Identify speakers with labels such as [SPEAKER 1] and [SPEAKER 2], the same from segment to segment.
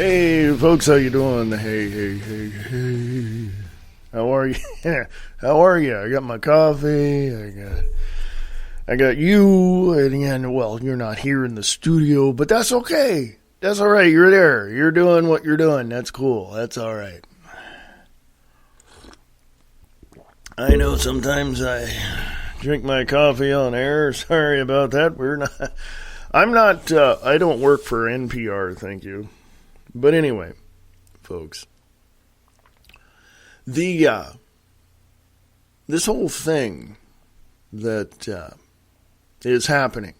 [SPEAKER 1] Hey, folks, how you doing? Hey. How are you? How are you? I got my coffee. I got you. And well, you're not here in the studio, but that's okay. That's all right. You're there. You're doing what you're doing. That's cool. That's all right. I know sometimes I drink my coffee on air. Sorry about that. I don't work for NPR, thank you. But anyway, folks, this whole thing that is happening,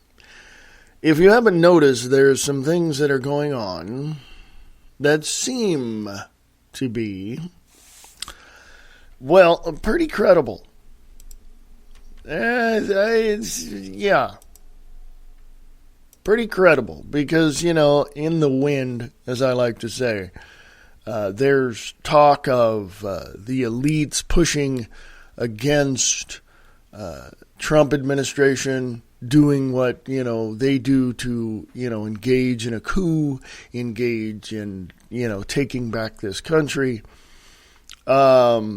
[SPEAKER 1] if you haven't noticed, there's some things that are going on that seem to be, well, pretty credible. Yeah. Pretty credible because, in the wind, as I like to say, there's talk of the elites pushing against Trump administration doing what, they do to, engage in a coup, engage in, taking back this country. That's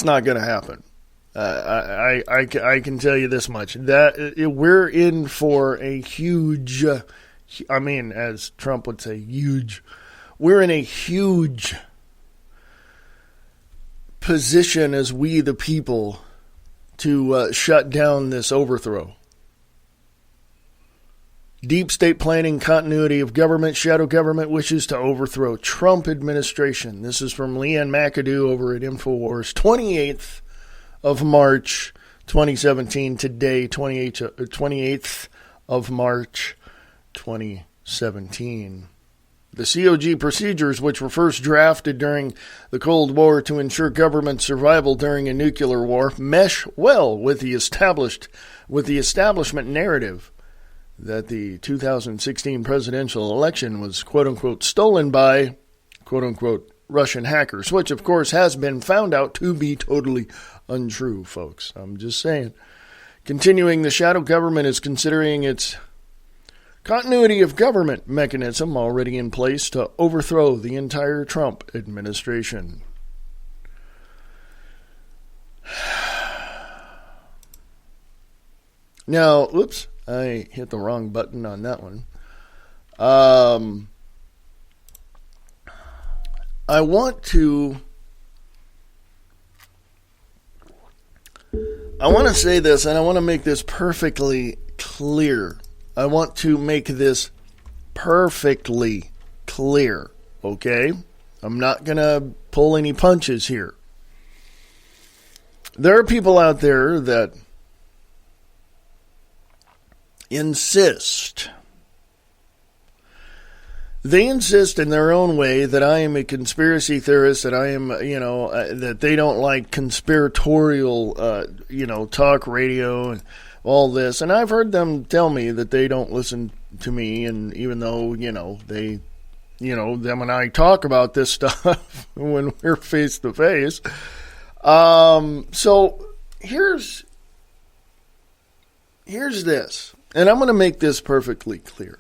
[SPEAKER 1] not going to happen. I can tell you this much, that we're in for a huge, as Trump would say, huge. We're in a huge position as we the people to shut down this overthrow. Deep state planning, continuity of government, shadow government wishes to overthrow Trump administration. This is from Leanne McAdoo over at InfoWars, 28th of March 2017, today, 28th of March 2017. The COG procedures, which were first drafted during the Cold War to ensure government survival during a nuclear war, mesh well with the establishment narrative that the 2016 presidential election was quote-unquote stolen by quote-unquote Russian hackers, which of course has been found out to be totally untrue, folks. I'm just saying. Continuing, the shadow government is considering its continuity of government mechanism already in place to overthrow the entire Trump administration. Now, oops, I hit the wrong button on that one. I want to say this, and I want to make this perfectly clear. I want to make this perfectly clear, okay? I'm not going to pull any punches here. There are people out there that insist. They insist in their own way that I am a conspiracy theorist, that I am, that they don't like conspiratorial, talk radio and all this. And I've heard them tell me that they don't listen to me. And even though, them and I talk about this stuff when we're face to face. So here's this. And I'm going to make this perfectly clear.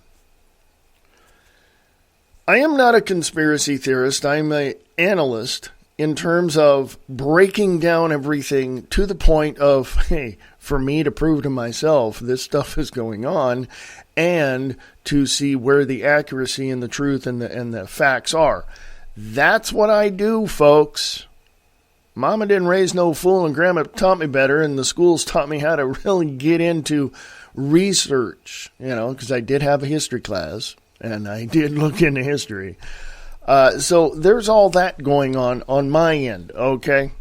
[SPEAKER 1] I am not a conspiracy theorist. I'm an analyst in terms of breaking down everything to the point of, hey, for me to prove to myself this stuff is going on and to see where the accuracy and the truth and the facts are. That's what I do, folks. Mama didn't raise no fool and Grandma taught me better, and the schools taught me how to really get into research, because I did have a history class. And I did look into history. So there's all that going on my end, okay?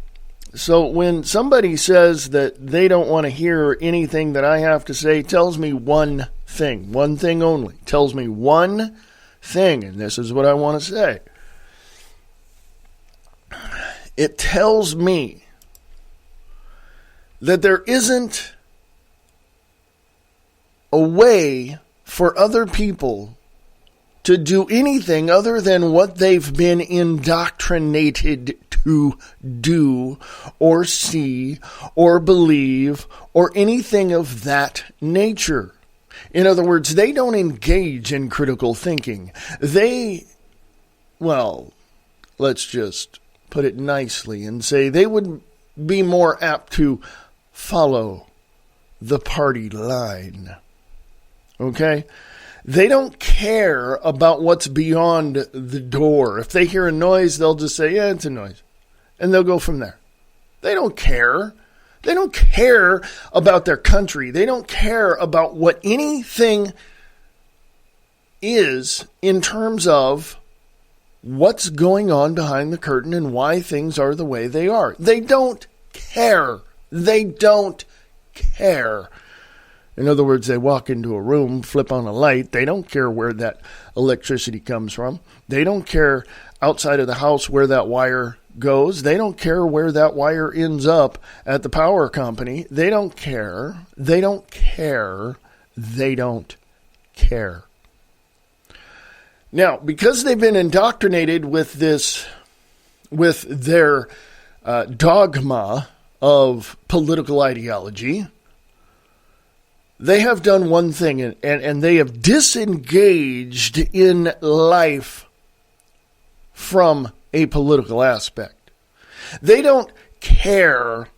[SPEAKER 1] So when somebody says that they don't want to hear anything that I have to say, tells me one thing only. Tells me one thing, and this is what I want to say. It tells me that there isn't a way for other people to do anything other than what they've been indoctrinated to do or see or believe or anything of that nature. In other words, they don't engage in critical thinking. Let's just put it nicely and say they would be more apt to follow the party line. Okay? They don't care about what's beyond the door. If they hear a noise, they'll just say, yeah, it's a noise. And they'll go from there. They don't care. They don't care about their country. They don't care about what anything is in terms of what's going on behind the curtain and why things are the way they are. They don't care. They don't care. In other words, they walk into a room, flip on a light. They don't care where that electricity comes from. They don't care outside of the house where that wire goes. They don't care where that wire ends up at the power company. They don't care. They don't care. They don't care. Now, because they've been indoctrinated with their dogma of political ideology, they have done one thing, and they have disengaged in life from a political aspect. They don't care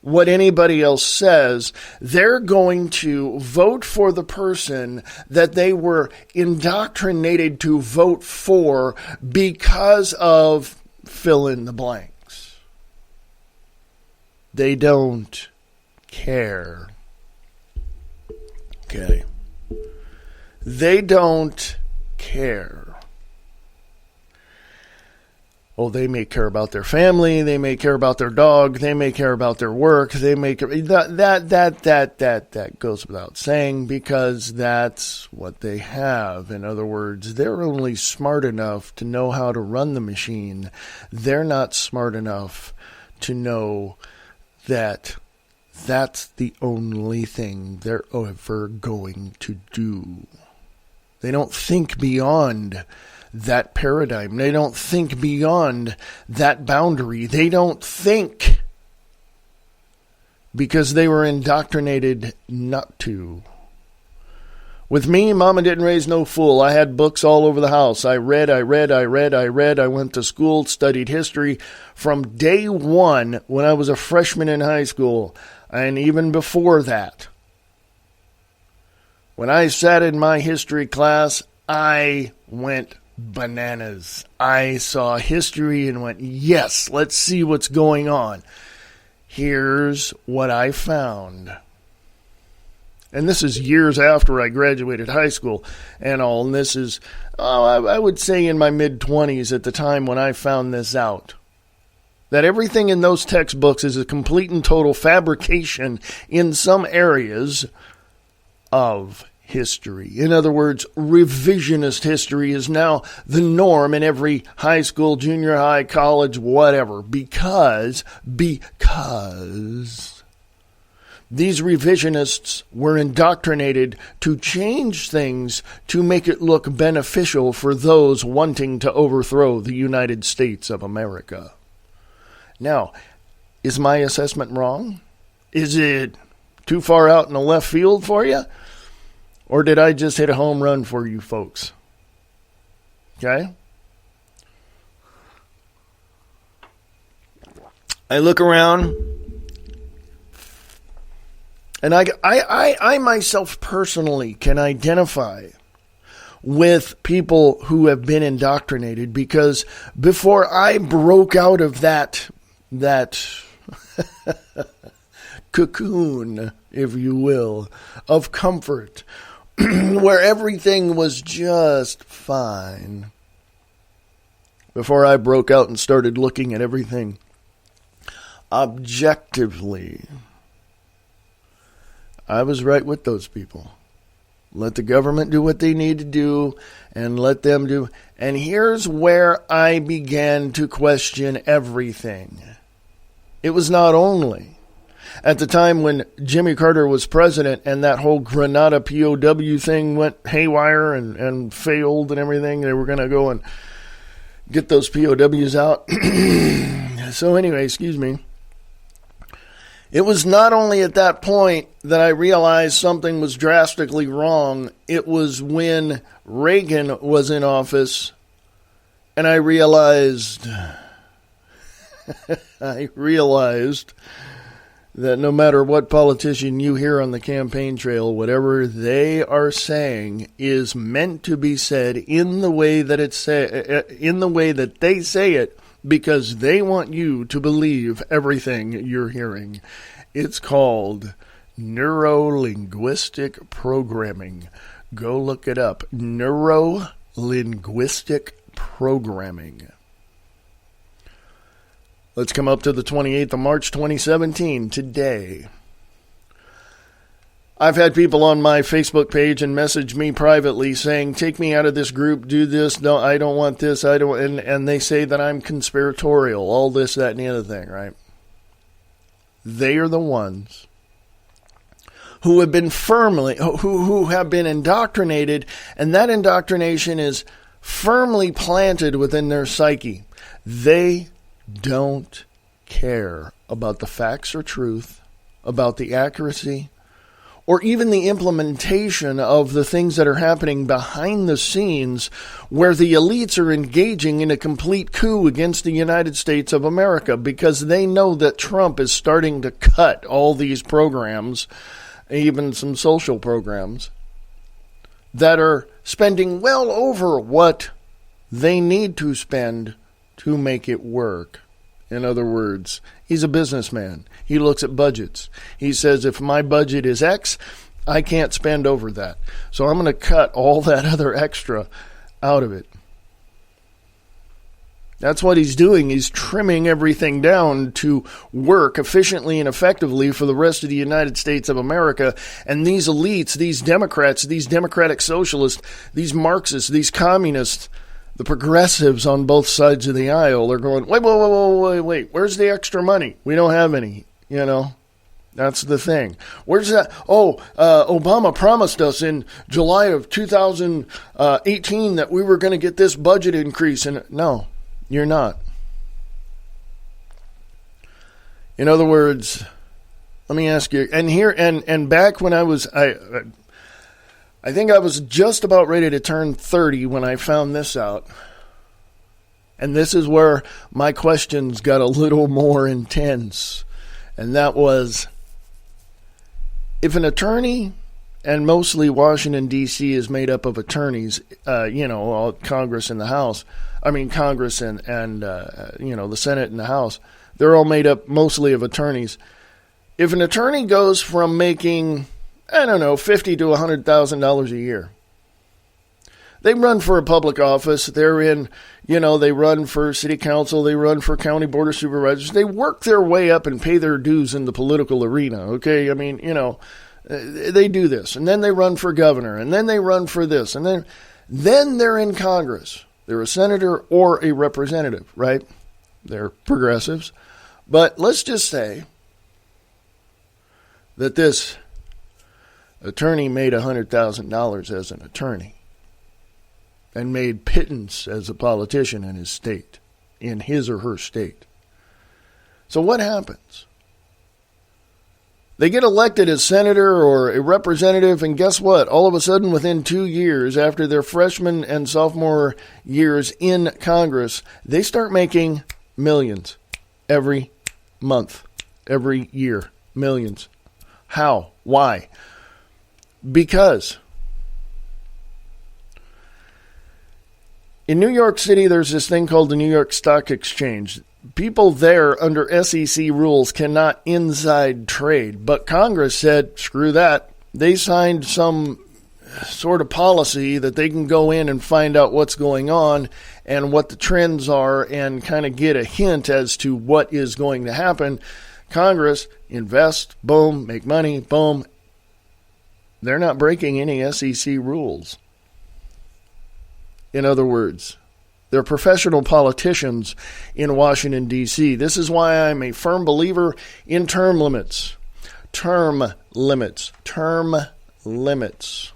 [SPEAKER 1] what anybody else says. They're going to vote for the person that they were indoctrinated to vote for because of fill in the blanks. They don't care. Okay. They don't care. Oh, they may care about their family. They may care about their dog. They may care about their work. They may care. That goes without saying because that's what they have. In other words, they're only smart enough to know how to run the machine. They're not smart enough to know that that's the only thing they're ever going to do. They don't think beyond that paradigm. They don't think beyond that boundary. They don't think because they were indoctrinated not to. With me, Mama didn't raise no fool. I had books all over the house. I read. I went to school, studied history from day one when I was a freshman in high school, and even before that. When I sat in my history class, I went bananas. I saw history and went, yes, let's see what's going on. Here's what I found. And this is years after I graduated high school and all. And this is, I would say in my mid-20s at the time when I found this out. That everything in those textbooks is a complete and total fabrication in some areas of history. In other words, revisionist history is now the norm in every high school, junior high, college, whatever. Because these revisionists were indoctrinated to change things to make it look beneficial for those wanting to overthrow the United States of America. Now, is my assessment wrong? Is it too far out in the left field for you? Or did I just hit a home run for you folks? Okay? I look around, and I myself personally can identify with people who have been indoctrinated, because before I broke out of that cocoon, if you will, of comfort, where everything was just fine, before I broke out and started looking at everything objectively, I was right with those people. Let the government do what they need to do and let them do. And here's where I began to question everything. It was not only at the time when Jimmy Carter was president and that whole Grenada POW thing went haywire and failed and everything. They were going to go and get those POWs out. So anyway, excuse me. It was not only at that point that I realized something was drastically wrong, it was when Reagan was in office, and I realized that no matter what politician you hear on the campaign trail, whatever they are saying is meant to be said in the way that they say it, because they want you to believe everything you're hearing. It's called neuro-linguistic programming. Go look it up. Neuro-linguistic programming. Let's come up to the 28th of March, 2017, today. I've had people on my Facebook page and message me privately saying, take me out of this group, do this, no, I don't want this, and they say that I'm conspiratorial, all this, that, and the other thing, right? They are the ones who have been who have been indoctrinated, and that indoctrination is firmly planted within their psyche. They don't care about the facts or truth, about the accuracy, or even the implementation of the things that are happening behind the scenes, where the elites are engaging in a complete coup against the United States of America, because they know that Trump is starting to cut all these programs, even some social programs, that are spending well over what they need to spend to make it work. In other words, he's a businessman. He looks at budgets. He says, if my budget is X, I can't spend over that. So I'm going to cut all that other extra out of it. That's what he's doing. He's trimming everything down to work efficiently and effectively for the rest of the United States of America. And these elites, these Democrats, these democratic socialists, these Marxists, these communists, the progressives on both sides of the aisle are going, wait, where's the extra money? We don't have any, That's the thing. Where's that? Obama promised us in July of 2018 that we were going to get this budget increase. And no, you're not. In other words, let me ask you, and back when I think I was just about ready to turn 30 when I found this out. And this is where my questions got a little more intense. And that was, if an attorney, and mostly Washington, D.C. is made up of attorneys, Congress and the House, Congress and the Senate and the House, they're all made up mostly of attorneys. If an attorney goes from making, $50,000 to $100,000 a year, they run for a public office. They're in, they run for city council. They run for county board of supervisors. They work their way up and pay their dues in the political arena. Okay. They do this, and then they run for governor, and then they run for this, and then they're in Congress. They're a senator or a representative, right? They're progressives. But let's just say that this attorney made $100,000 as an attorney and made pittance as a politician in his state, in his or her state. So what happens? They get elected as senator or a representative, and guess what? All of a sudden, within 2 years, after their freshman and sophomore years in Congress, they start making millions every month, every year. Millions. How? Why? Because in New York City, there's this thing called the New York Stock Exchange. People there under SEC rules cannot inside trade, but Congress said, screw that. They signed some sort of policy that they can go in and find out what's going on and what the trends are and kind of get a hint as to what is going to happen. Congress invest, boom, make money, boom. They're not breaking any SEC rules. In other words, they're professional politicians in Washington, D.C. This is why I'm a firm believer in term limits. Term limits. Term limits.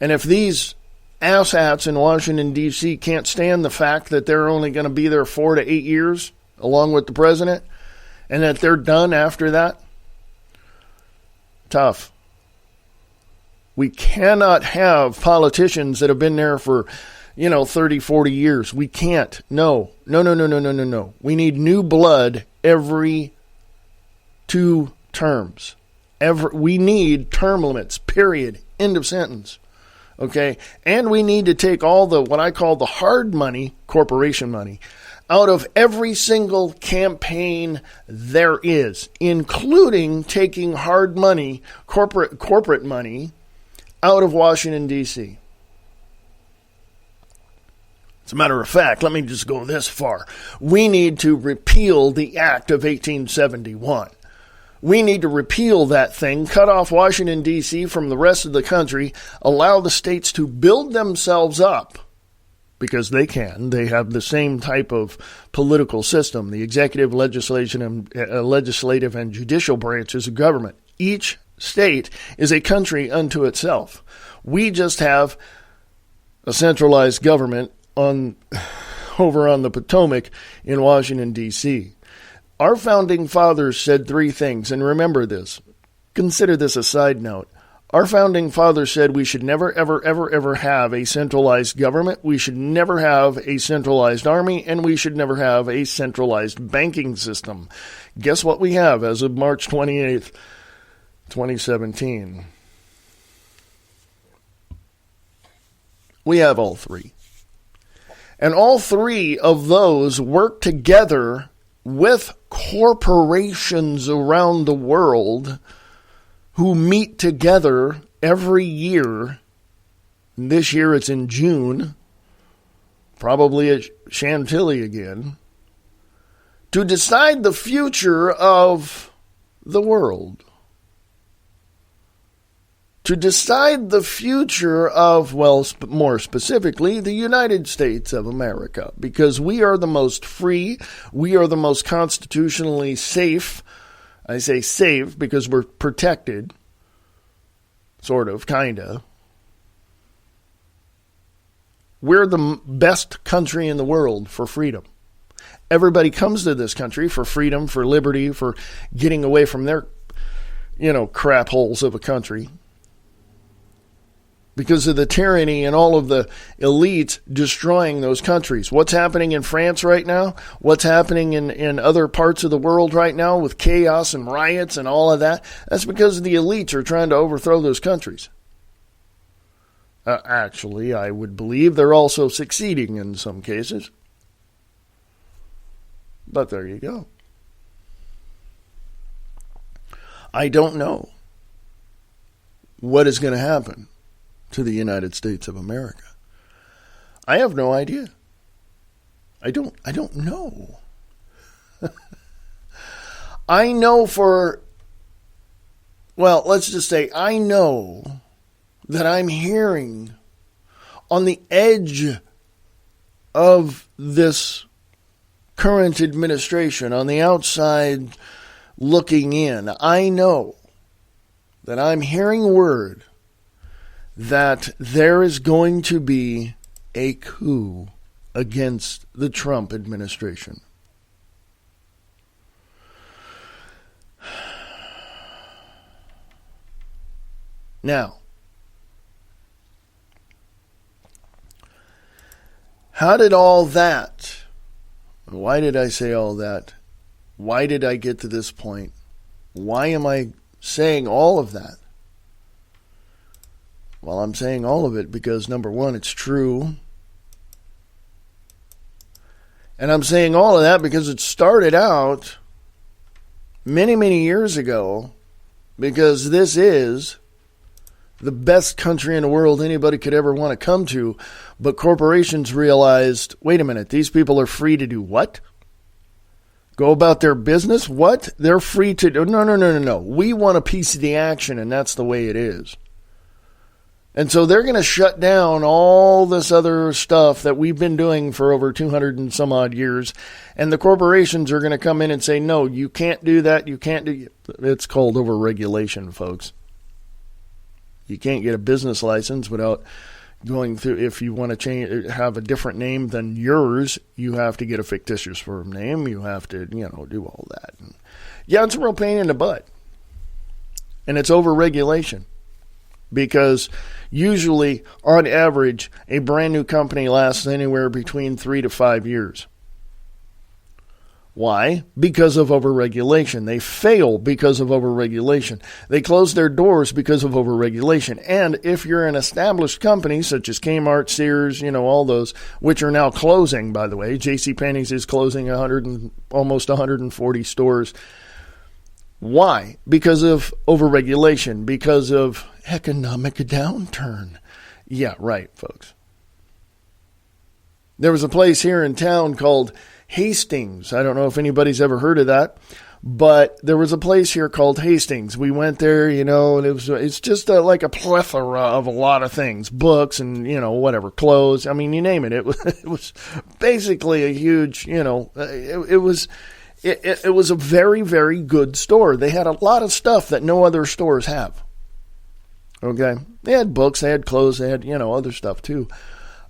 [SPEAKER 1] And if these asshats in Washington, D.C. can't stand the fact that they're only going to be there 4 to 8 years, along with the president, and that they're done after that? Tough. We cannot have politicians that have been there for, 30, 40 years. We can't. No. We need new blood every 2 terms. We need term limits, period. End of sentence. Okay? And we need to take all the, what I call the hard money, corporation money, out of every single campaign there is, including taking hard money, corporate money, out of Washington, D.C. As a matter of fact, let me just go this far. We need to repeal the Act of 1871. We need to repeal that thing, cut off Washington, D.C. from the rest of the country, allow the states to build themselves up, because they can. They have the same type of political system, the executive, legislative, and judicial branches of government. Each state is a country unto itself. We just have a centralized government over on the Potomac in Washington, D.C. Our founding fathers said 3 things, and remember this. Consider this a side note. Our founding fathers said we should never, ever, ever, ever have a centralized government. We should never have a centralized army, and we should never have a centralized banking system. Guess what we have as of March 28th, 2017? We have all 3. And all 3 of those work together with corporations around the world who meet together every year. This year it's in June, probably at Chantilly again, to decide the future of the world. To decide the future of, more specifically, the United States of America, because we are the most free, we are the most constitutionally safe. I say safe because we're protected, sort of, kinda. We're the best country in the world for freedom. Everybody comes to this country for freedom, for liberty, for getting away from their, crap holes of a country. Because of the tyranny and all of the elites destroying those countries. What's happening in France right now? What's happening in other parts of the world right now with chaos and riots and all of that? That's because the elites are trying to overthrow those countries. Actually, I would believe they're also succeeding in some cases. But there you go. I don't know what is going to happen to the United States of America. I have no idea. I don't know. I know let's just say I know that I'm hearing on the edge of this current administration, on the outside looking in, I know that I'm hearing word that there is going to be a coup against the Trump administration. Now, how did all that, why did I say all that? Why did I get to this point? Why am I saying all of that? Well, I'm saying all of it because, number one, it's true. And I'm saying all of that because it started out many, many years ago, because this is the best country in the world anybody could ever want to come to. But corporations realized, wait a minute, these people are free to do what? Go about their business? What? They're free to do? No. We want a piece of the action, and that's the way it is. And so they're going to shut down all this other stuff that we've been doing for over 200 and some odd years. And the corporations are going to come in and say, no, you can't do that. You can't do. It's called overregulation, folks. You can't get a business license without going through, if you want to have a different name than yours, you have to get a fictitious firm name. You have to, do all that. And yeah, it's a real pain in the butt. And it's over-regulation. Because usually, on average, a brand new company lasts anywhere between 3 to 5 years. Why? Because of overregulation. They fail because of overregulation. They close their doors because of overregulation. And if you're an established company, such as Kmart, Sears, all those, which are now closing, by the way. JCPenney's is closing almost 140 stores. Why? Because of overregulation. Because of economic downturn. Yeah, right, folks. There was a place here in town called Hastings. I don't know if anybody's ever heard of that, but there was a place here called Hastings. We went there, and it's just like a plethora of a lot of things, books and, whatever, clothes. I mean, you name it. It was basically a huge, it was a very, very good store. They had a lot of stuff that no other stores have. Okay. They had books, they had clothes, they had, other stuff too.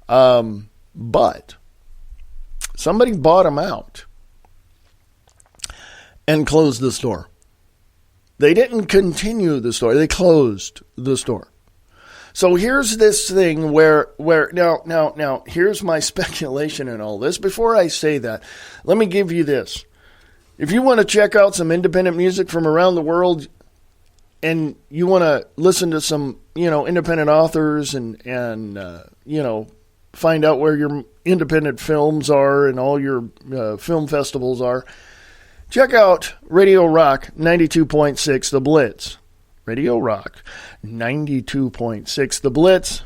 [SPEAKER 1] But somebody bought them out and closed the store. They didn't continue the store. They closed the store. So here's this thing where now, here's my speculation in all this. Before I say that, let me give you this. If you want to check out some independent music from around the world and you want to listen to some, independent authors and find out where your independent films are and all your film festivals are, check out Radio Rock 92.6 The Blitz. Radio Rock 92.6 The Blitz.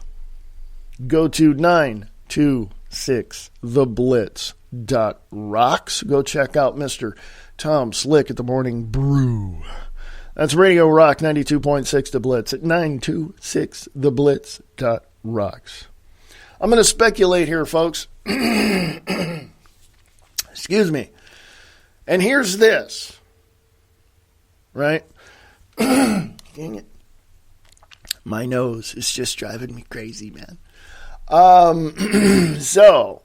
[SPEAKER 1] Go to 926theblitz.rocks. Go check out Mr. Tom Slick at the Morning Brew. That's Radio Rock 92.6 The Blitz at 926theblitz.rocks. I'm going to speculate here, folks. Excuse me. And here's this. Right? Dang it. My nose is just driving me crazy, man. So,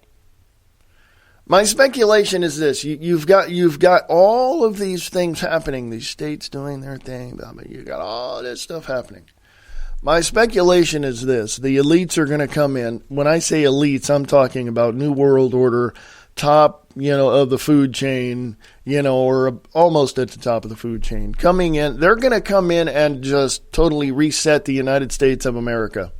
[SPEAKER 1] my speculation is this. You've got all of these things happening. These states doing their thing. You've got all this stuff happening. My speculation is this. The elites are going to come in. When I say elites, I'm talking about New World Order, top, of the food chain, or almost at the top of the food chain. Coming in, they're going to come in and just totally reset the United States of America.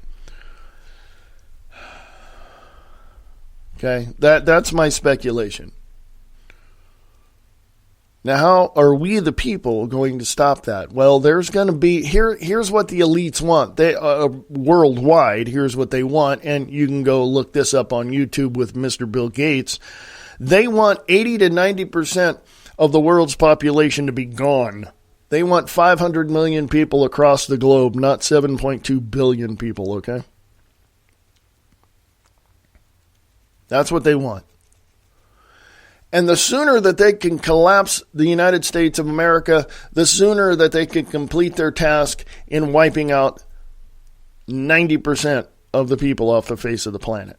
[SPEAKER 1] Okay, that's my speculation. Now, how are we the people going to stop that? Well, there's going to be, here's what the elites want. They worldwide, here's what they want, and you can go look this up on YouTube with Mr. Bill Gates. They want 80 to 90% of the world's population to be gone. They want 500 million people across the globe, not 7.2 billion people, okay? That's what they want. And the sooner that they can collapse the United States of America, the sooner that they can complete their task in wiping out 90% of the people off the face of the planet.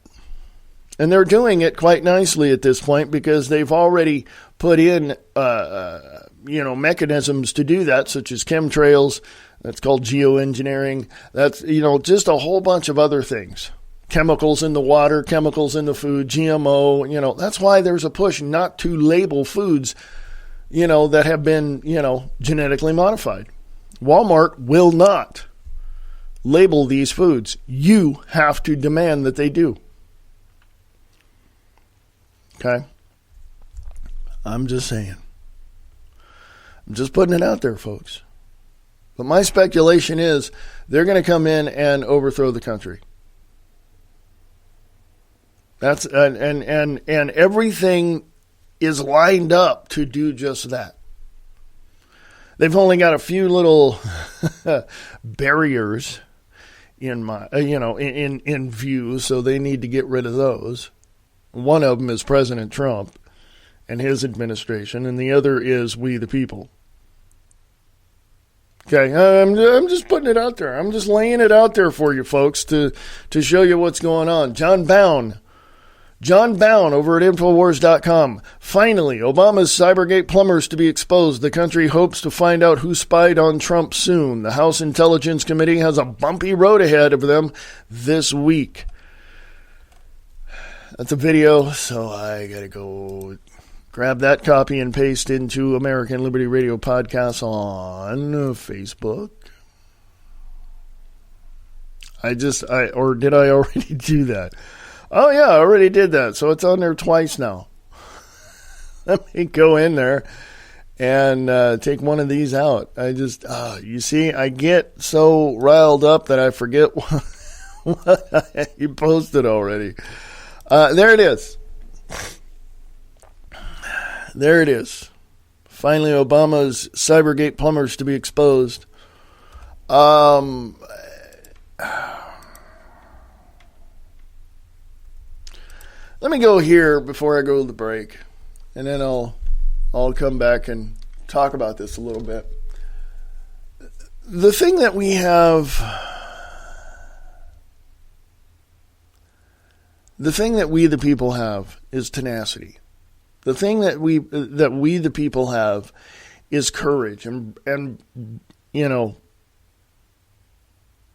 [SPEAKER 1] And they're doing it quite nicely at this point because they've already put in, mechanisms to do that, such as chemtrails. That's called geoengineering. That's, just a whole bunch of other things. Chemicals in the water, chemicals in the food, GMO, that's why there's a push not to label foods, that have been, genetically modified. Walmart will not label these foods. You have to demand that they do. Okay? I'm just saying. I'm just putting it out there, folks. But my speculation is they're going to come in and overthrow the country. That's and everything is lined up to do just that. They've only got a few little barriers in in view, so they need to get rid of those. One of them is President Trump and his administration, and the other is we the people. Okay, I'm just putting it out there. I'm just laying it out there for you folks to show you what's going on. John Bound over at Infowars.com. Finally, Obama's Cybergate plumbers to be exposed. The country hopes to find out who spied on Trump soon. The House Intelligence Committee has a bumpy road ahead of them this week. That's a video, so I got to go grab that copy and paste into American Liberty Radio Podcast on Facebook. Or did I already do that? Oh, yeah, I already did that. So it's on there twice now. Let me go in there and take one of these out. You see, I get so riled up that I forget what you posted already. There it is. There it is. Finally, Obama's Cybergate plumbers to be exposed. Let me go here before I go to the break, and then I'll come back and talk about this a little bit. The thing that we have, the thing that we the people have is tenacity. The thing that we the people have is courage, and you know,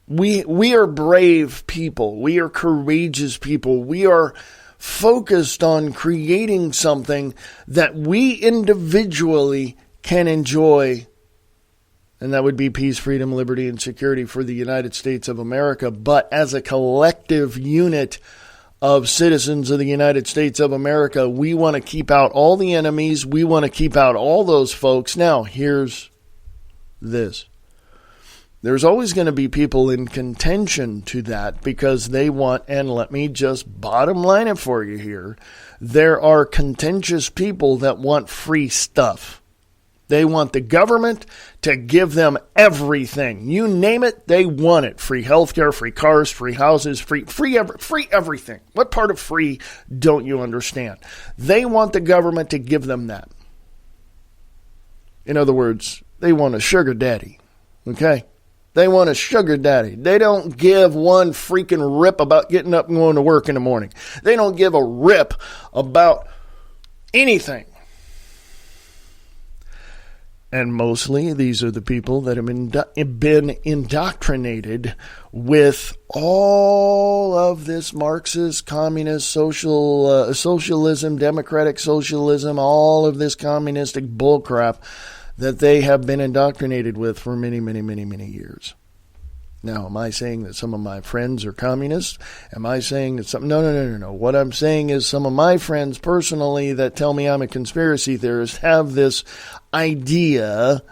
[SPEAKER 1] we are brave people. We are courageous people. We are focused on creating something that we individually can enjoy, and that would be peace, freedom, liberty, and security for the United States of America. But as a collective unit of citizens of the United States of America, we want to keep out all the enemies. We want to keep out all those folks. Now, here's this. There's always going to be people in contention to that because they want, and let me just bottom line it for you here, there are contentious people that want free stuff. They want the government to give them everything. You name it, they want it. Free healthcare, free cars, free houses, free everything. What part of free don't you understand? They want the government to give them that. In other words, they want a sugar daddy. Okay? They want a sugar daddy. They don't give one freaking rip about getting up and going to work in the morning. They don't give a rip about anything. And mostly these are the people that have been indoctrinated with all of this Marxist, communist, socialism, democratic socialism, all of this communistic bullcrap that they have been indoctrinated with for many, many, many, many years. Now, am I saying that some of my friends are communists? Am I saying that some... No. What I'm saying is some of my friends personally that tell me I'm a conspiracy theorist have this idea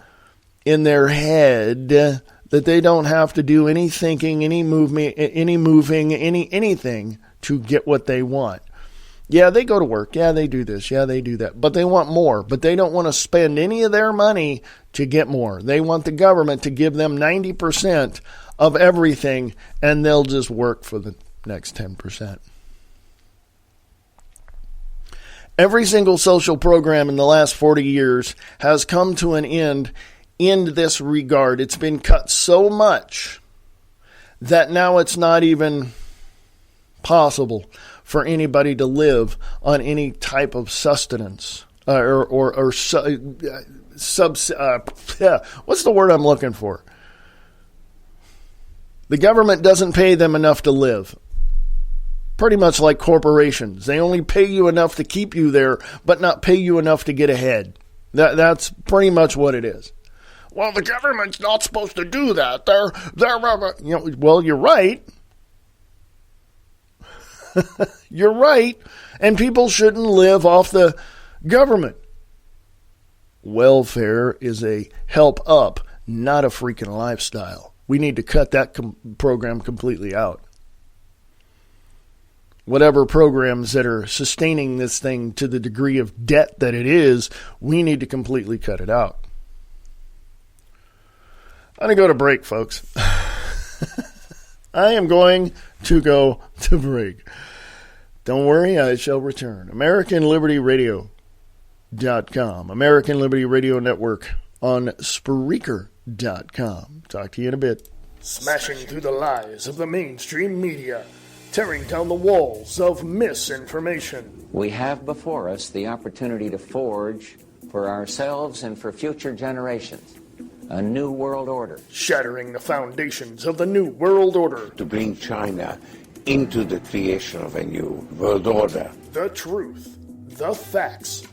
[SPEAKER 1] in their head that they don't have to do any thinking, any moving, anything to get what they want. Yeah, they go to work. Yeah, they do this. Yeah, they do that. But they want more. But they don't want to spend any of their money to get more. They want the government to give them 90% of everything, and they'll just work for the next 10%. Every single social program in the last 40 years has come to an end in this regard. It's been cut so much that now it's not even possible for anybody to live on any type of sustenance what's the word I'm looking for? The government doesn't pay them enough to live. Pretty much like corporations. They only pay you enough to keep you there, but not pay you enough to get ahead. That's pretty much what it is. Well, the government's not supposed to do that. Well, you're right. You're right. And people shouldn't live off the government. Welfare is a help up, not a freaking lifestyle. We need to cut that program completely out. Whatever programs that are sustaining this thing to the degree of debt that it is, we need to completely cut it out. I'm going to go to break, folks. I am going to go to break. Don't worry, I shall return. AmericanLibertyRadio.com. American Liberty Radio Network on Spreaker.com. Talk to you in a bit. Smashing through the lies of the mainstream media, tearing down the walls of misinformation.
[SPEAKER 2] We have before us the opportunity to forge for ourselves and for future generations a new world order.
[SPEAKER 1] Shattering the foundations of the new world order.
[SPEAKER 3] To bring China into the creation of a new world order.
[SPEAKER 1] The truth, the facts,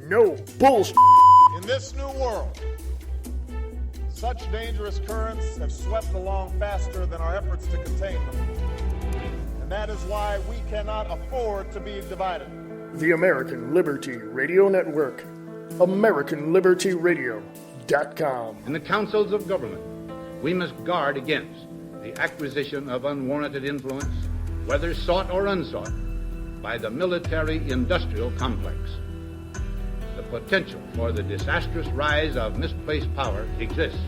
[SPEAKER 1] no bullshit.
[SPEAKER 4] In this new world, such dangerous currents have swept along faster than our efforts to contain them. And that is why we cannot afford to be divided.
[SPEAKER 1] The American Liberty Radio Network, AmericanLibertyRadio.com.
[SPEAKER 5] In the councils of government, we must guard against the acquisition of unwarranted influence, whether sought or unsought, by the military-industrial complex. The potential for the disastrous rise of misplaced power exists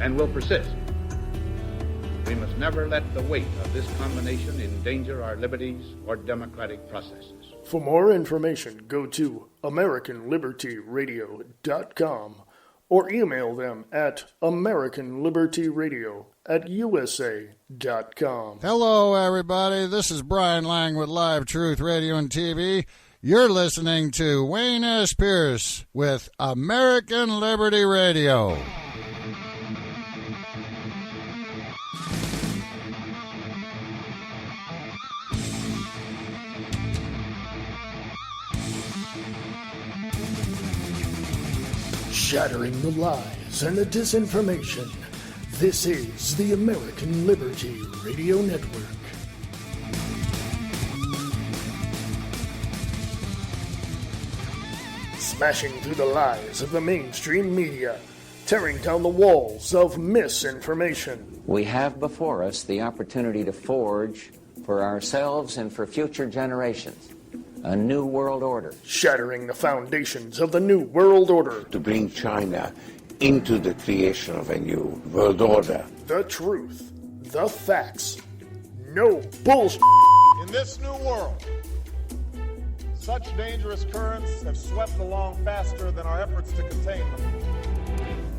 [SPEAKER 5] and will persist. We must never let the weight of this combination endanger our liberties or democratic processes.
[SPEAKER 1] For more information, go to AmericanLibertyRadio.com or email them at AmericanLibertyRadio@USA.com.
[SPEAKER 6] Hello, everybody. This is Brian Lang with Live Truth Radio and TV. You're listening to Wayne S. Pierce with American Liberty Radio.
[SPEAKER 1] Shattering the lies and the disinformation. This is the American Liberty Radio Network. Smashing through the lies of the mainstream media, tearing down the walls of misinformation.
[SPEAKER 2] We have before us the opportunity to forge for ourselves and for future generations a new world order.
[SPEAKER 1] Shattering the foundations of the new world order.
[SPEAKER 3] To bring China into the creation of a new world order.
[SPEAKER 1] The truth, the facts, no bullshit.
[SPEAKER 4] In this new world, such dangerous currents have swept along faster than our efforts to contain them.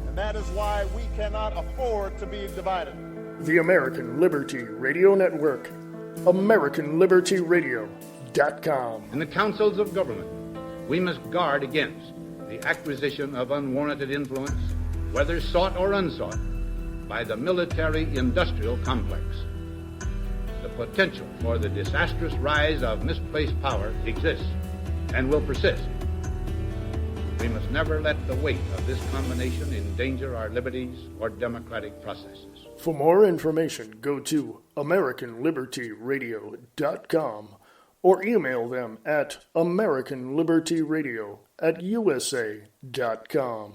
[SPEAKER 4] And that is why we cannot afford to be divided.
[SPEAKER 1] The American Liberty Radio Network, AmericanLibertyRadio.com.
[SPEAKER 5] In the councils of government, we must guard against the acquisition of unwarranted influence, whether sought or unsought, by the military-industrial complex. The potential for the disastrous rise of misplaced power exists and will persist. We must never let the weight of this combination endanger our liberties or democratic processes.
[SPEAKER 1] For more information, go to AmericanLibertyRadio.com or email them at AmericanLibertyRadio@USA.com.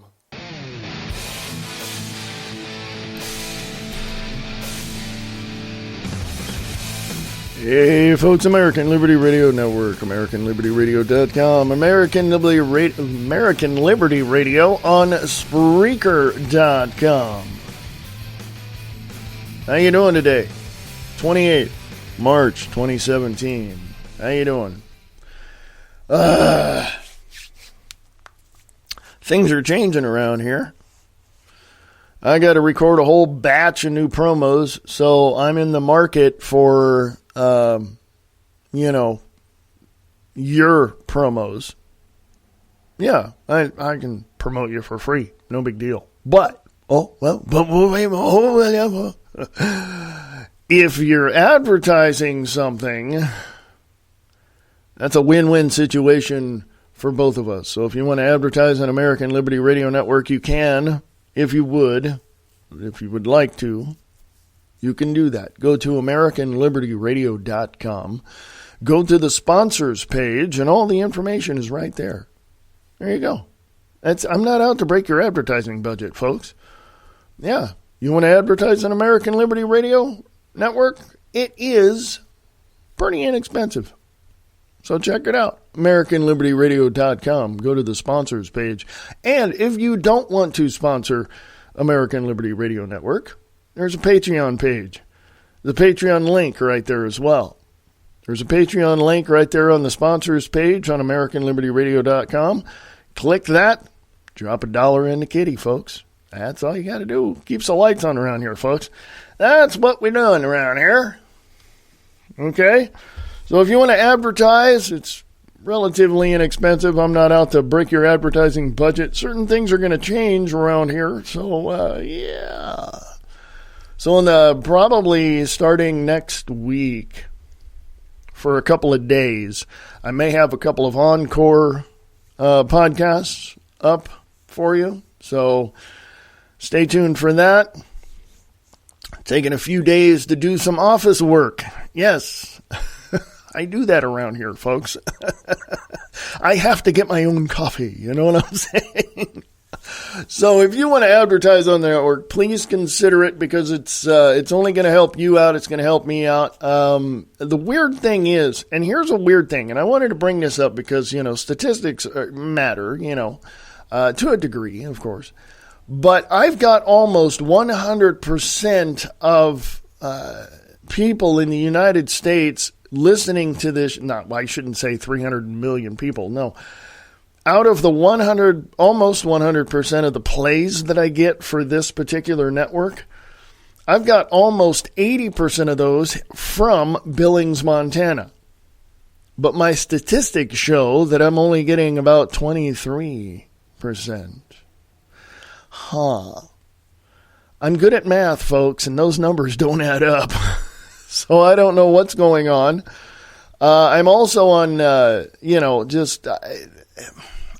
[SPEAKER 1] Hey folks, American Liberty Radio Network, AmericanLibertyRadio.com, American Liberty Radio on Spreaker.com. How you doing today? 28th March 2017. How you doing? Things are changing around here. I got to record a whole batch of new promos, so I'm in the market for, your promos. Yeah, I can promote you for free. No big deal. But if you're advertising something, that's a win-win situation for both of us. So if you want to advertise on American Liberty Radio Network, you can. If you would like to, you can do that. Go to AmericanLibertyRadio.com. Go to the sponsors page, and all the information is right there. There you go. I'm not out to break your advertising budget, folks. Yeah, you want to advertise on American Liberty Radio Network? It is pretty inexpensive. So check it out, AmericanLibertyRadio.com. Go to the sponsors page. And if you don't want to sponsor American Liberty Radio Network, there's a Patreon page. The Patreon link right there as well. There's a Patreon link right there on the sponsors page on AmericanLibertyRadio.com. Click that. Drop $1 in the kitty, folks. That's all you got to do. Keeps the lights on around here, folks. That's what we're doing around here. Okay? So if you want to advertise, it's relatively inexpensive. I'm not out to break your advertising budget. Certain things are going to change around here. So, yeah. So probably starting next week for a couple of days, I may have a couple of encore podcasts up for you. So stay tuned for that. Taking a few days to do some office work. Yes, I do that around here, folks. I have to get my own coffee. You know what I'm saying? So if you want to advertise on the network, please consider it because it's only going to help you out. It's going to help me out. The weird thing is, and here's a weird thing, and I wanted to bring this up because, statistics matter, to a degree, of course. But I've got almost 100% of people in the United States listening to this. I shouldn't say 300 million people. No. Out of the almost 100% of the plays that I get for this particular network, I've got almost 80% of those from Billings, Montana. But my statistics show that I'm only getting about 23%. I'm good at math, folks, and those numbers don't add up. So I don't know what's going on. I'm also on,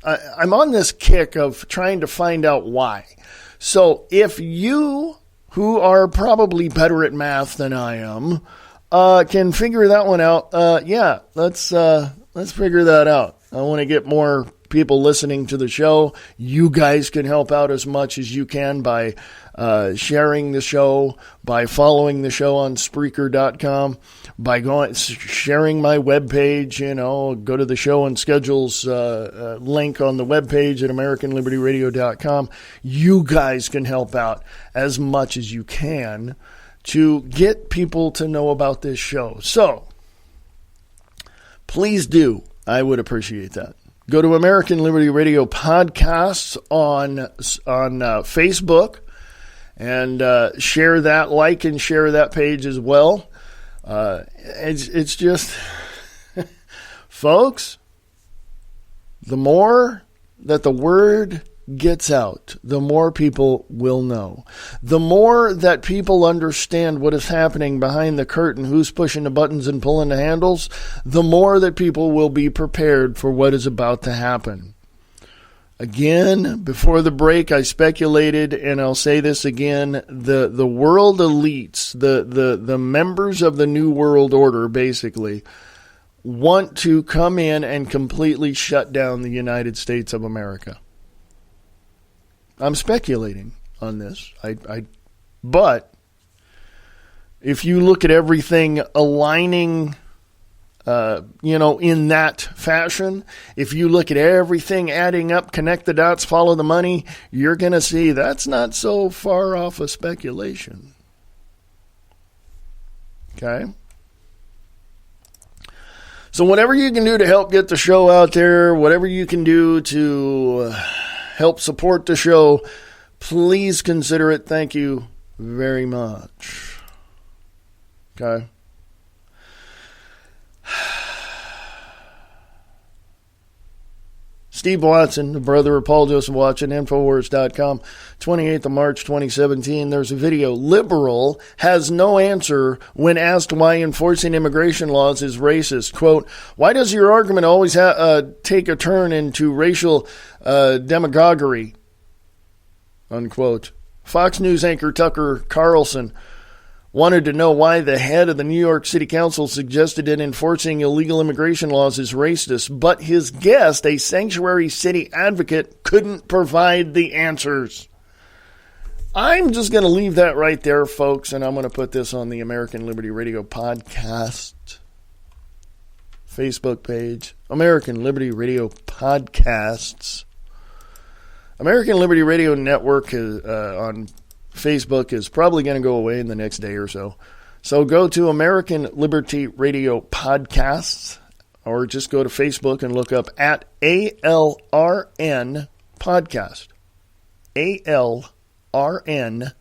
[SPEAKER 1] I'm on this kick of trying to find out why. So if you, who are probably better at math than I am, can figure that one out, let's figure that out. I want to get more people listening to the show. You guys can help out as much as you can by sharing the show, by following the show on Spreaker.com, by sharing my webpage. Go to the show and schedules link on the webpage at AmericanLibertyRadio.com. You guys can help out as much as you can to get people to know about this show. So please do. I would appreciate that. Go to American Liberty Radio Podcasts on Facebook and share that, like and share that page as well. It's just, folks, the more that the word gets out, the more people will know. The more that people understand what is happening behind the curtain, who's pushing the buttons and pulling the handles, the more that people will be prepared for what is about to happen. Again, before the break, I speculated, and I'll say this again, the world elites, the members of the New World Order, basically, want to come in and completely shut down the United States of America. I'm speculating on this. But if you look at everything aligning, in that fashion, if you look at everything adding up, connect the dots, follow the money, you're going to see that's not so far off of speculation. Okay? So whatever you can do to help get the show out there, whatever you can do to help support the show, please consider it. Thank you very much. Okay. Steve Watson, the brother of Paul Joseph Watson, Infowars.com, 28th of March, 2017. There's a video. Liberal has no answer when asked why enforcing immigration laws is racist. Quote, why does your argument always take a turn into racial demagoguery? Unquote. Fox News anchor Tucker Carlson wanted to know why the head of the New York City Council suggested that enforcing illegal immigration laws is racist, but his guest, a sanctuary city advocate, couldn't provide the answers. I'm just going to leave that right there, folks, and I'm going to put this on the American Liberty Radio podcast Facebook page, American Liberty Radio Podcasts. American Liberty Radio Network is on Facebook is probably going to go away in the next day or so. So go to American Liberty Radio Podcasts, or just go to Facebook and look up at ALRN podcast. ALRN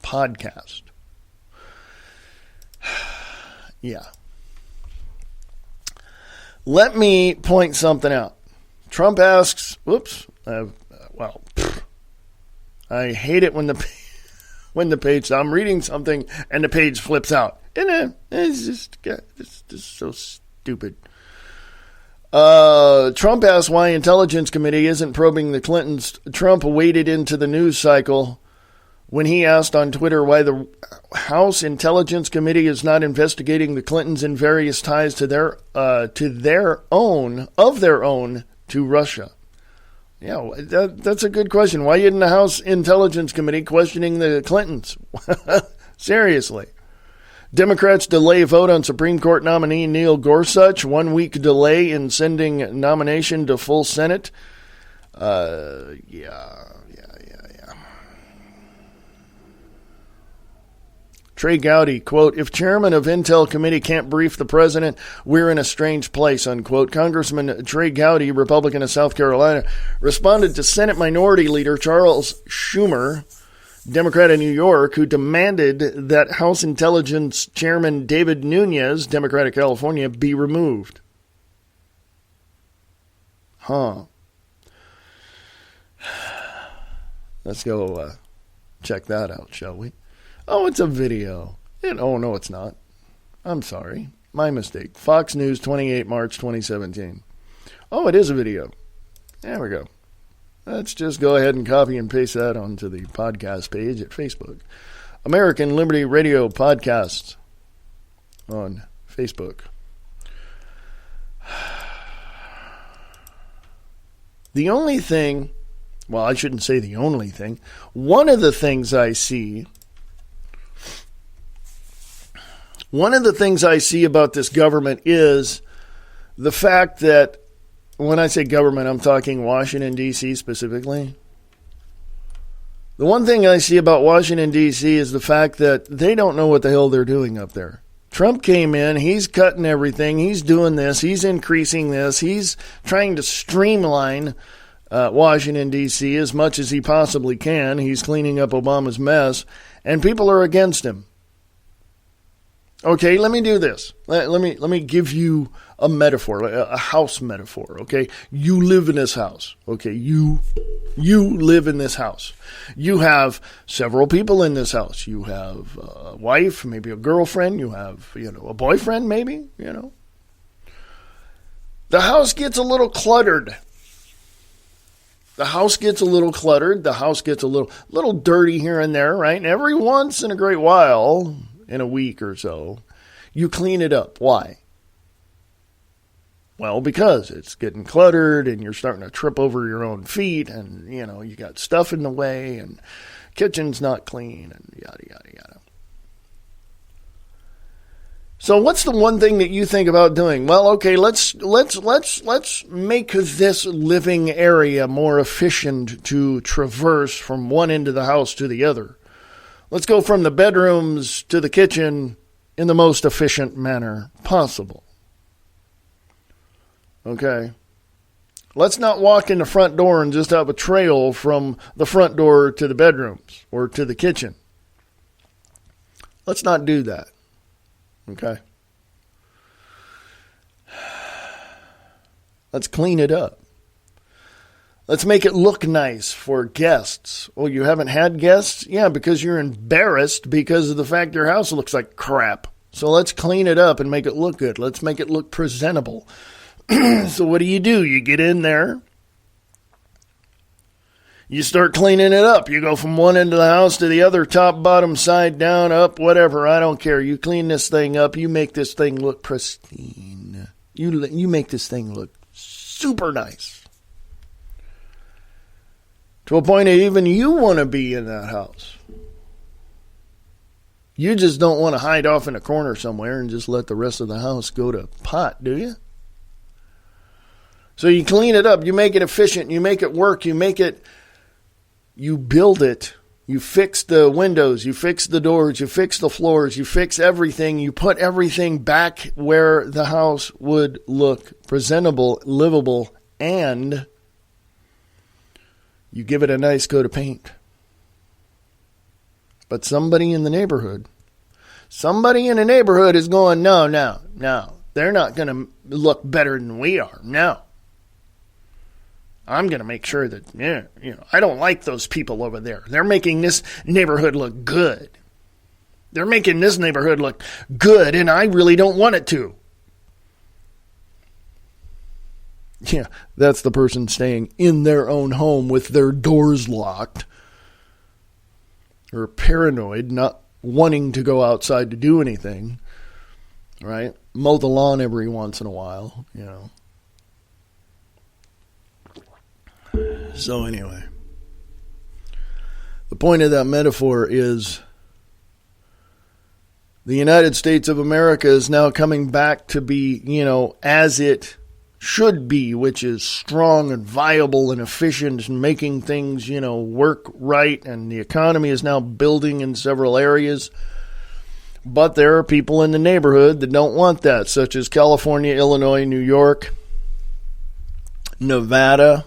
[SPEAKER 1] podcast. Yeah. Let me point something out. Trump asks, I hate it when the page, I'm reading something and the page flips out. And it's just so stupid. Trump asked why Intelligence Committee isn't probing the Clintons. Trump waded into the news cycle when he asked on Twitter why the House Intelligence Committee is not investigating the Clintons and various ties to their own to Russia. Yeah, that's a good question. Why isn't the House Intelligence Committee questioning the Clintons? Seriously. Democrats delay vote on Supreme Court nominee Neil Gorsuch. 1 week delay in sending nomination to full Senate. Yeah. Trey Gowdy, quote, if chairman of Intel Committee can't brief the president, we're in a strange place, unquote. Congressman Trey Gowdy, Republican of South Carolina, responded to Senate Minority Leader Charles Schumer, Democrat of New York, who demanded that House Intelligence Chairman David Nunes, Democrat of California, be removed. Let's go check that out, shall we? Oh, it's a video. No, it's not. I'm sorry. My mistake. Fox News, 28 March 2017. Oh, it is a video. There we go. Let's just go ahead and copy and paste that onto the podcast page at Facebook. American Liberty Radio Podcasts on Facebook. The only thing, well, I shouldn't say the only thing. One of the things I see about this government is the fact that when I say government, I'm talking Washington, D.C. specifically. The one thing I see about Washington, D.C. is the fact that they don't know what the hell they're doing up there. Trump came in, he's cutting everything, he's doing this, he's increasing this, he's trying to streamline Washington, D.C. as much as he possibly can. He's cleaning up Obama's mess, and people are against him. Okay, let me do this. Let me give you a metaphor, a house metaphor, okay? You live in this house, okay? You live in this house. You have several people in this house. You have a wife, maybe a girlfriend. You have, a boyfriend, maybe, The house gets a little cluttered. The house gets a little cluttered. The house gets a little dirty here and there, right? And every once in a great while, in a week or so, you clean it up. Why? Well, because it's getting cluttered and you're starting to trip over your own feet and, you got stuff in the way and kitchen's not clean and yada, yada, yada. So what's the one thing that you think about doing? Well, okay, let's make this living area more efficient to traverse from one end of the house to the other. Let's go from the bedrooms to the kitchen in the most efficient manner possible. Okay. Let's not walk in the front door and just have a trail from the front door to the bedrooms or to the kitchen. Let's not do that. Okay. Let's clean it up. Let's make it look nice for guests. Oh, you haven't had guests? Yeah, because you're embarrassed because of the fact your house looks like crap. So let's clean it up and make it look good. Let's make it look presentable. So what do? You get in there. You start cleaning it up. You go from one end of the house to the other, top, bottom, side, down, up, whatever. I don't care. You clean this thing up. You make this thing look pristine. You make this thing look super nice. To a point that even you want to be in that house. You just don't want to hide off in a corner somewhere and just let the rest of the house go to pot, do you? So you clean it up. You make it efficient. You make it work. You build it. You fix the windows. You fix the doors. You fix the floors. You fix everything. You put everything back where the house would look presentable, livable, and You give it a nice coat of paint. But somebody in the neighborhood is going, no. They're not going to look better than we are. No. I'm going to make sure that, I don't like those people over there. They're making this neighborhood look good. They're making this neighborhood look good, and I really don't want it to. Yeah, that's the person staying in their own home with their doors locked. Or paranoid, not wanting to go outside to do anything. Right? Mow the lawn every once in a while, So anyway, the point of that metaphor is the United States of America is now coming back to be, as it should be, which is strong and viable and efficient and making things, work right. And the economy is now building in several areas. But there are people in the neighborhood that don't want that, such as California, Illinois, New York, Nevada.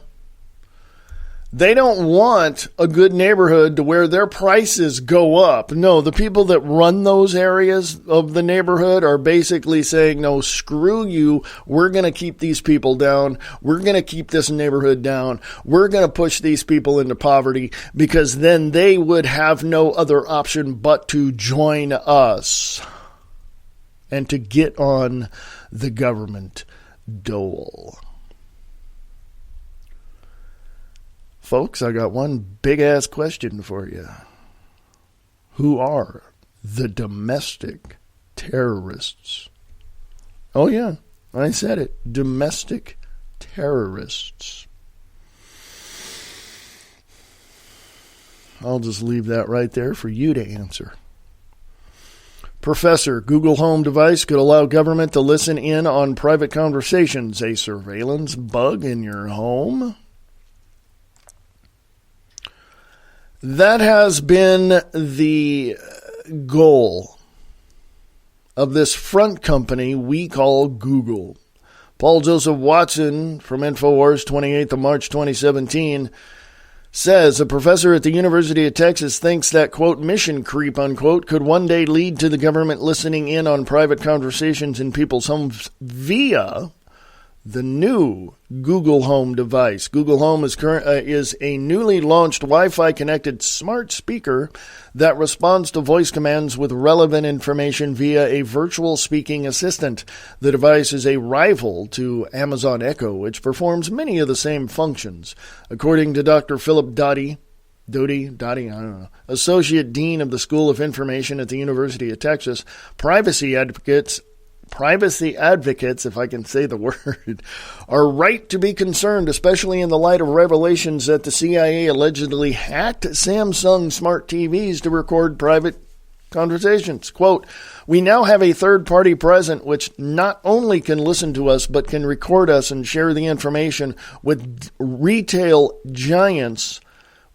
[SPEAKER 1] They don't want a good neighborhood to where their prices go up. No, the people that run those areas of the neighborhood are basically saying, no, screw you. We're going to keep these people down. We're going to keep this neighborhood down. We're going to push these people into poverty because then they would have no other option but to join us and to get on the government dole. Folks, I got one big-ass question for you. Who are the domestic terrorists? Oh, yeah, I said it. Domestic terrorists. I'll just leave that right there for you to answer. Professor, Google Home device could allow government to listen in on private conversations. A surveillance bug in your home? That has been the goal of this front company we call Google. Paul Joseph Watson from InfoWars, 28th of March 2017, says a professor at the University of Texas thinks that, quote, mission creep, unquote, could one day lead to the government listening in on private conversations in people's homes via the new Google Home device. Google Home is a newly launched Wi-Fi connected smart speaker that responds to voice commands with relevant information via a virtual speaking assistant. The device is a rival to Amazon Echo, which performs many of the same functions. According to Dr. Philip Doty, Associate Dean of the School of Information at the University of Texas, privacy advocates, if I can say the word, are right to be concerned, especially in the light of revelations that the CIA allegedly hacked Samsung smart TVs to record private conversations. Quote, we now have a third party present which not only can listen to us, but can record us and share the information with retail giants,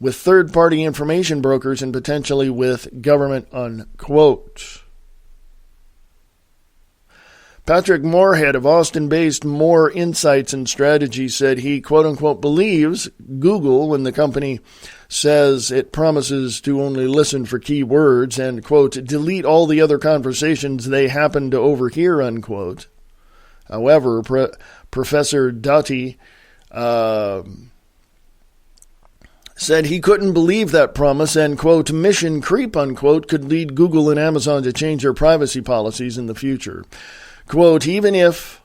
[SPEAKER 1] with third party information brokers, and potentially with government, unquote. Patrick Moorhead of Austin-based Moore Insights and Strategy said he, quote-unquote, believes Google when the company says it promises to only listen for key words and, quote, delete all the other conversations they happen to overhear, unquote. However, Professor Doughty said he couldn't believe that promise and, quote, mission creep, unquote, could lead Google and Amazon to change their privacy policies in the future. Quote, even if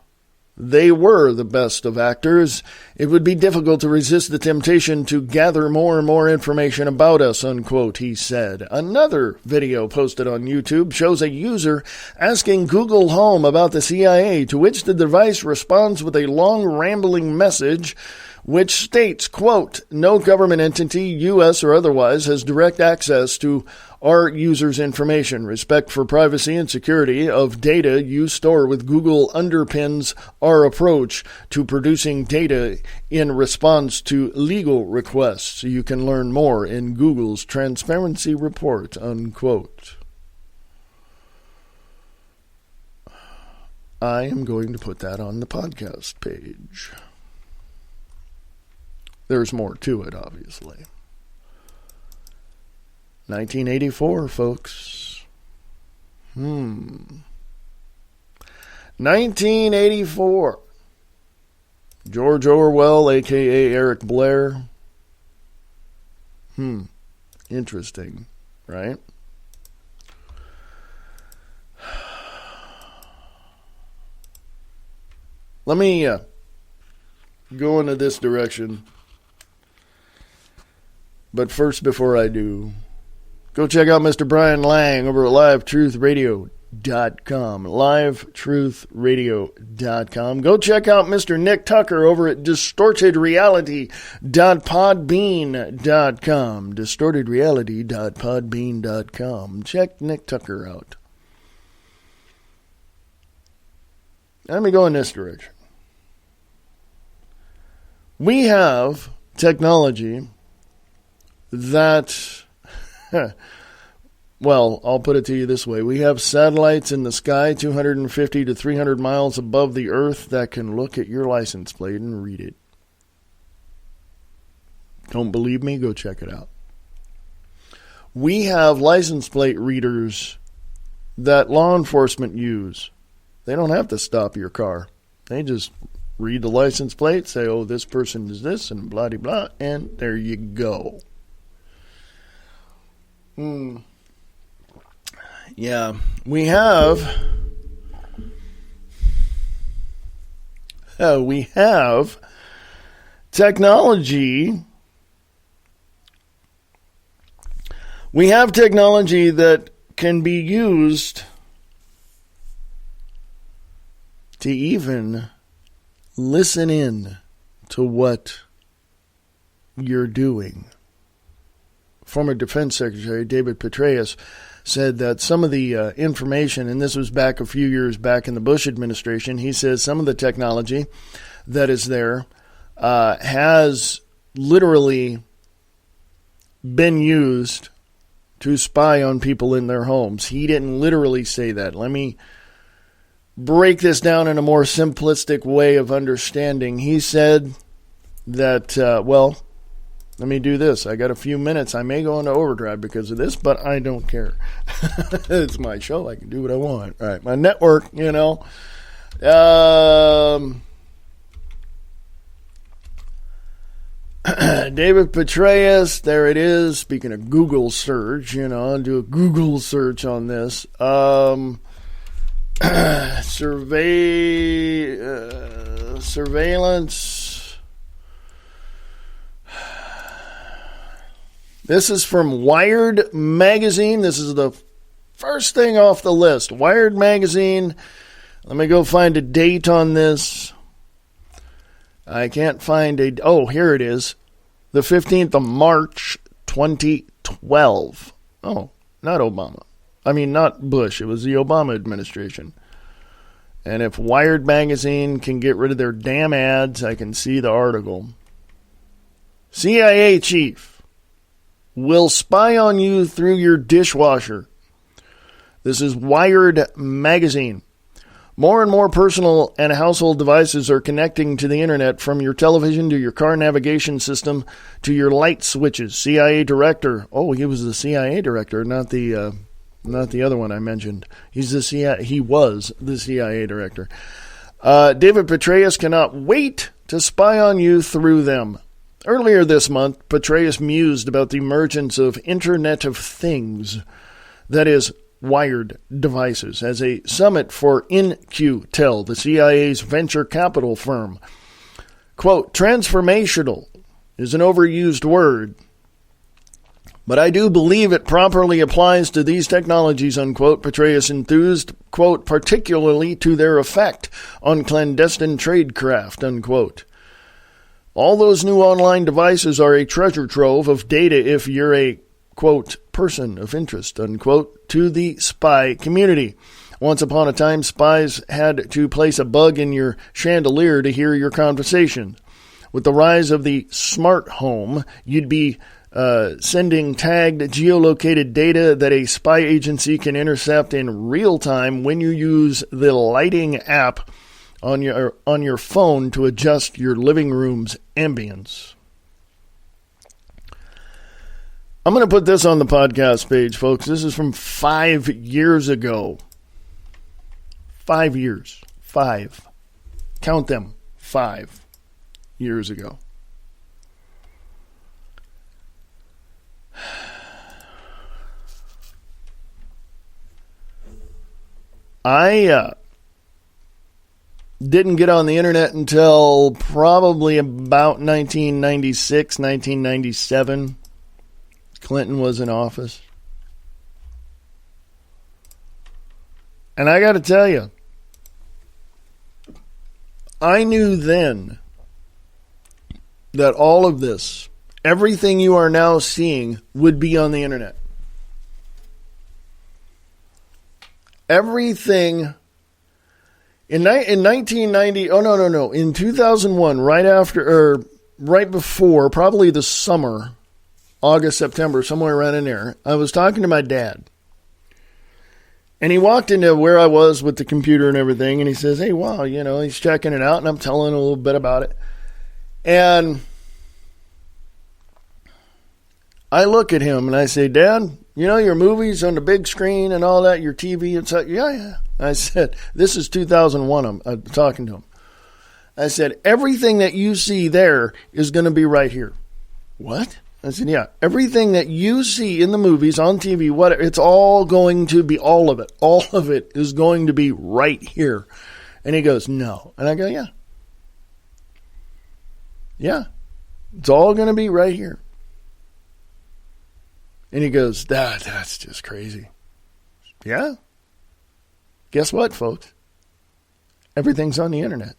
[SPEAKER 1] they were the best of actors, it would be difficult to resist the temptation to gather more and more information about us, unquote, he said. Another video posted on YouTube shows a user asking Google Home about the CIA, to which the device responds with a long, rambling message which states, quote, no government entity, U.S. or otherwise, has direct access to our users' information. Respect for privacy and security of data you store with Google underpins our approach to producing data in response to legal requests. You can learn more in Google's transparency report, unquote. I am going to put that on the podcast page. there's more to it, obviously. 1984, folks. 1984. George Orwell, a.k.a. Eric Blair. Interesting, right? Let me go into this direction. But first, before I do, go check out Mr. Brian Lang over at LiveTruthRadio.com. LiveTruthRadio.com. Go check out Mr. Nick Tucker over at DistortedReality.podbean.com. DistortedReality.podbean.com. Check Nick Tucker out. Let me go in this direction. We have technology that, well, I'll put it to you this way. We have satellites in the sky 250 to 300 miles above the earth that can look at your license plate and read it. Don't believe me? Go check it out. We have license plate readers that law enforcement use. They don't have to stop your car. They just read the license plate, say, oh, this person is this, and blah-de-blah, and there you go. Yeah, we have technology. We have technology that can be used to even listen in to what you're doing. Former Defense Secretary David Petraeus said that some of the information, and this was back a few years back in the Bush administration, he says some of the technology that is there has literally been used to spy on people in their homes. He didn't literally say that. Let me break this down in a more simplistic way of understanding. He said that, well, let me do this. I got a few minutes. I may go into overdrive because of this, but I don't care. It's my show. I can do what I want. All right, my network, you know. David Petraeus, there it is. Speaking of Google search, you know, I'll do a Google search on this. Surveillance. This is from Wired Magazine. This is the first thing off the list. Wired Magazine. Let me go find a date on this. I can't find a... Oh, here it is. The 15th of March, 2012. Oh, not Obama. I mean, not Bush. It was the Obama administration. And if Wired Magazine can get rid of their damn ads, I can see the article. CIA chief will spy on you through your dishwasher. This is Wired Magazine. More and more personal and household devices are connecting to the internet, from your television to your car navigation system to your light switches. CIA director. Oh, he was the CIA director, not the other one I mentioned. He was the CIA director. David Petraeus cannot wait to spy on you through them. Earlier this month, Petraeus mused about the emergence of Internet of Things, that is, wired devices, as a summit for In-Q-Tel, the CIA's venture capital firm. Quote, transformational is an overused word, but I do believe it properly applies to these technologies, unquote. Petraeus enthused, quote, particularly to their effect on clandestine tradecraft, unquote. All those new online devices are a treasure trove of data if you're a, quote, person of interest, unquote, to the spy community. Once upon a time, spies had to place a bug in your chandelier to hear your conversation. With the rise of the smart home, you'd be sending tagged, geolocated data that a spy agency can intercept in real time when you use the lighting app on your phone to adjust your living room's ambience. I'm going to put this on the podcast page, folks. This is from 5 years ago. 5 years. 5. Count them. 5 years ago. I didn't get on the internet until probably about 1996, 1997. Clinton was in office. And I got to tell you, I knew then that all of this, everything you are now seeing, would be on the internet. Everything in 1990, in 2001, right before, probably the summer, August, September, somewhere around in there, I was talking to my dad. And he walked into where I was with the computer and everything, and he says, hey, wow, he's checking it out, and I'm telling him a little bit about it. And I look at him, and I say, Dad, your movies on the big screen and all that, your TV and stuff? Yeah. I said, this is 2001, I'm talking to him. I said, everything that you see there is going to be right here. What? I said, yeah, everything that you see in the movies, on TV, it's all going to be, all of it is going to be right here. And he goes, no. And I go, yeah. Yeah, it's all going to be right here. And he goes, that's just crazy. Yeah. Guess what, folks? Everything's on the internet.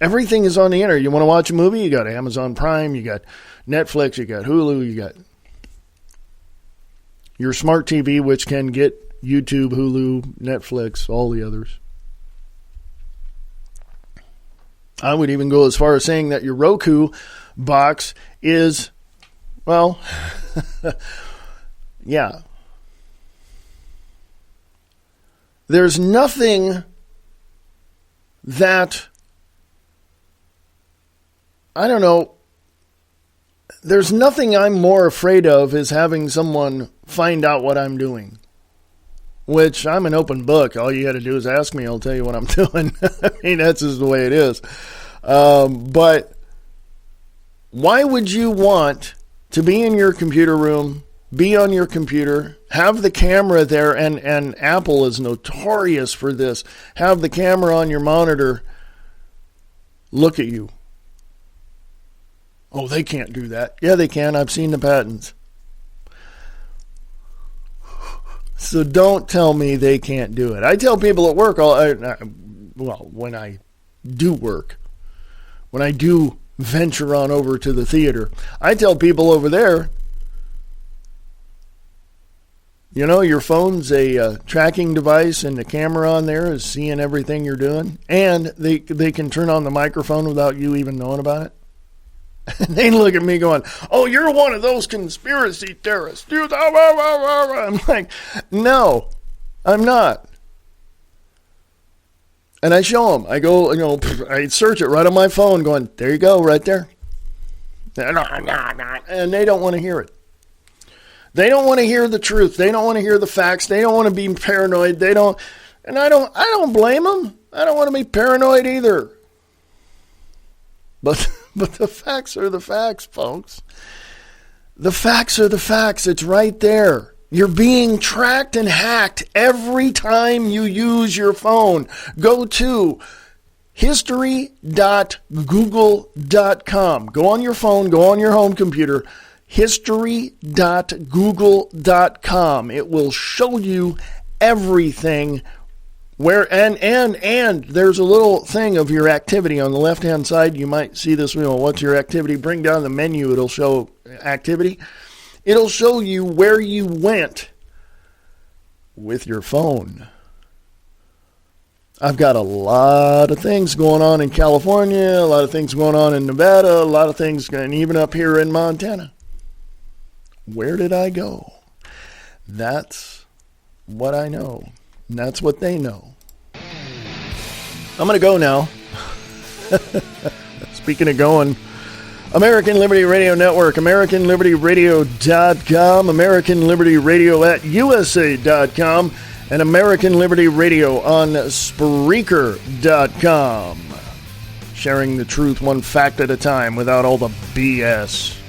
[SPEAKER 1] Everything is on the internet. You want to watch a movie? You got Amazon Prime, you got Netflix, you got Hulu, you got your smart TV, which can get YouTube, Hulu, Netflix, all the others. I would even go as far as saying that your Roku box is, well, yeah. There's nothing that, I don't know, there's nothing I'm more afraid of is having someone find out what I'm doing. Which, I'm an open book. All you got to do is ask me. I'll tell you what I'm doing. I mean, that's just the way it is. But why would you want to be in your computer room, be on your computer, have the camera there, and Apple is notorious for this, have the camera on your monitor look at you? Oh, they can't do that. Yeah, they can. I've seen the patents. So don't tell me they can't do it. I tell people at work, when I do work, when I do venture on over to the theater, I tell people over there, your phone's a tracking device, and the camera on there is seeing everything you're doing, and they can turn on the microphone without you even knowing about it. And they look at me going, oh, you're one of those conspiracy theorists. I'm like, no, I'm not. And I show them. I go, I search it right on my phone going, there you go, right there. And they don't want to hear it. They don't want to hear the truth. They don't want to hear the facts. They don't want to be paranoid. And I don't blame them. I don't want to be paranoid either. But the facts are the facts, folks. The facts are the facts. It's right there. You're being tracked and hacked every time you use your phone. Go to history.google.com. Go on your phone, go on your home computer, history.google.com. It will show you everything. And there's a little thing of your activity on the left-hand side. You might see this, what's your activity? Bring down the menu, it'll show activity. It'll show you where you went with your phone. I've got a lot of things going on in California, a lot of things going on in Nevada, a lot of things, and even up here in Montana. Where did I go? That's what I know. And that's what they know. I'm going to go now. Speaking of going, American Liberty Radio Network, AmericanLibertyRadio.com, American Liberty Radio at USA.com, and American Liberty Radio on Spreaker.com. Sharing the truth one fact at a time without all the BS.